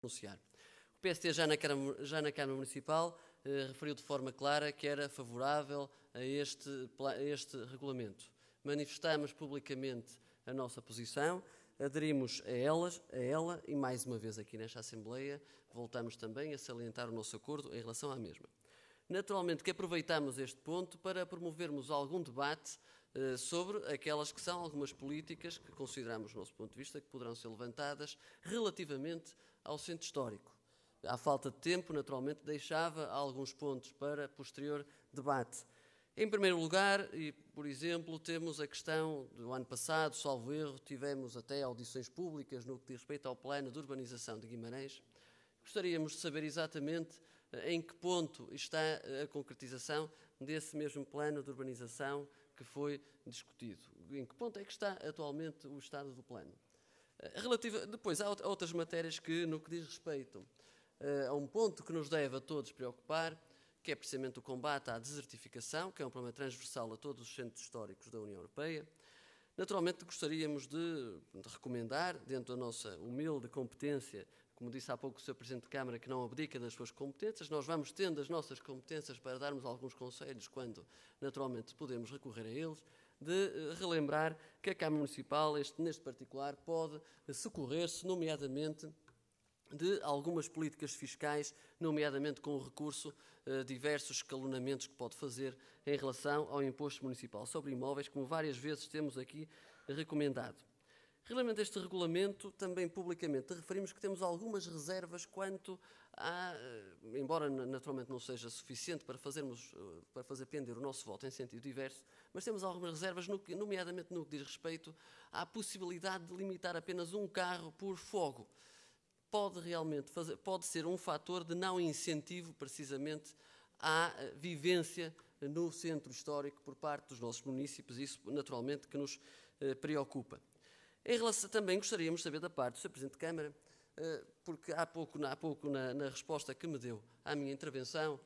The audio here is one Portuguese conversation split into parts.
anunciar. O PST já na Câmara Municipal referiu de forma clara que era favorável a este regulamento. Manifestamos publicamente a nossa posição, aderimos a ela e mais uma vez aqui nesta Assembleia voltamos também a salientar o nosso acordo em relação à mesma. Naturalmente que aproveitamos este ponto para promovermos algum debate sobre aquelas que são algumas políticas que consideramos, do nosso ponto de vista, que poderão ser levantadas relativamente ao centro histórico. À falta de tempo, naturalmente, deixava alguns pontos para posterior debate. Em primeiro lugar, e por exemplo, temos a questão do ano passado, salvo erro, tivemos até audições públicas no que diz respeito ao plano de urbanização de Guimarães. Gostaríamos de saber exatamente em que ponto está a concretização desse mesmo plano de urbanização que foi discutido. Em que ponto é que está atualmente o estado do plano? Depois, há outras matérias que, no que diz respeito a um ponto que nos deve a todos preocupar, que é precisamente o combate à desertificação, que é um problema transversal a todos os centros históricos da União Europeia. Naturalmente, gostaríamos de recomendar, dentro da nossa humilde competência, como disse há pouco o Sr. Presidente de Câmara, que não abdica das suas competências, nós vamos tendo as nossas competências para darmos alguns conselhos quando, naturalmente, podemos recorrer a eles, de relembrar que a Câmara Municipal, neste particular, pode socorrer-se, nomeadamente, de algumas políticas fiscais, nomeadamente com o recurso a diversos escalonamentos que pode fazer em relação ao imposto municipal sobre imóveis, como várias vezes temos aqui recomendado. Relativamente a este regulamento, também publicamente referimos que temos algumas reservas quanto a, embora naturalmente não seja suficiente para fazer pender o nosso voto em sentido diverso, mas temos algumas reservas, nomeadamente no que diz respeito à possibilidade de limitar apenas um carro por fogo. Pode ser um fator de não incentivo, precisamente, à vivência no centro histórico por parte dos nossos municípios, isso naturalmente que nos preocupa. Em relação, também gostaríamos de saber da parte do Sr. Presidente de Câmara, porque há pouco na resposta que me deu à minha intervenção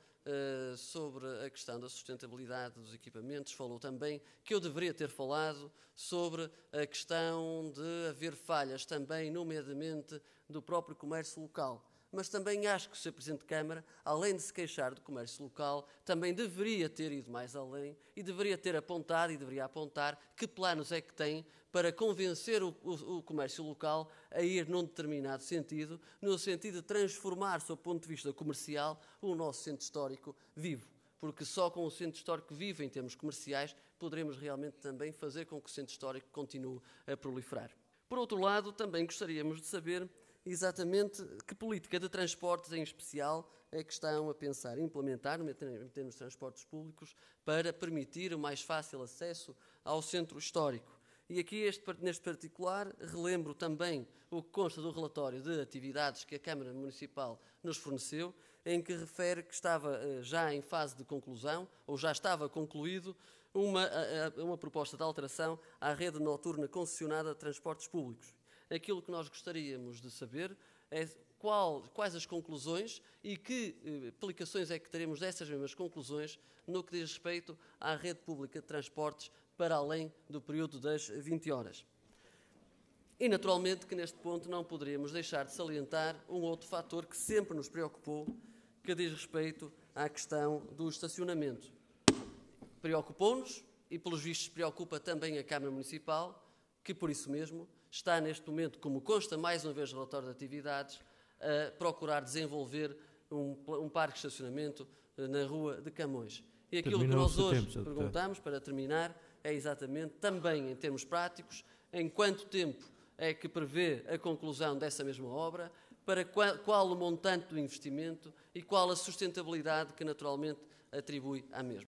sobre a questão da sustentabilidade dos equipamentos, falou também que eu deveria ter falado sobre a questão de haver falhas também, nomeadamente, do próprio comércio local. Mas também acho que o Sr. Presidente de Câmara, além de se queixar do comércio local, também deveria ter ido mais além e deveria ter apontado e deveria apontar que planos é que tem para convencer o comércio local a ir num determinado sentido, no sentido de transformar, sob o ponto de vista comercial, o nosso centro histórico vivo. Porque só com o centro histórico vivo, em termos comerciais, poderemos realmente também fazer com que o centro histórico continue a proliferar. Por outro lado, também gostaríamos de saber exatamente que política de transportes, em especial, é que estão a pensar em implementar, em termos de transportes públicos, para permitir o mais fácil acesso ao centro histórico. E aqui, neste particular, relembro também o que consta do relatório de atividades que a Câmara Municipal nos forneceu, em que refere que estava já em fase de conclusão, ou já estava concluído, uma proposta de alteração à rede noturna concessionada de transportes públicos. Aquilo que nós gostaríamos de saber é quais as conclusões e que aplicações é que teremos dessas mesmas conclusões no que diz respeito à rede pública de transportes para além do período das 20 horas. E, naturalmente, que neste ponto não poderíamos deixar de salientar um outro fator que sempre nos preocupou, que diz respeito à questão do estacionamento. Preocupou-nos e, pelos vistos, preocupa também a Câmara Municipal, que, por isso mesmo, está neste momento, como consta mais uma vez no relatório de atividades, a procurar desenvolver um parque de estacionamento na Rua de Camões. E aquilo que nós hoje perguntamos, para terminar, é exatamente, também em termos práticos, em quanto tempo é que prevê a conclusão dessa mesma obra, para qual o montante do investimento e qual a sustentabilidade que naturalmente atribui à mesma.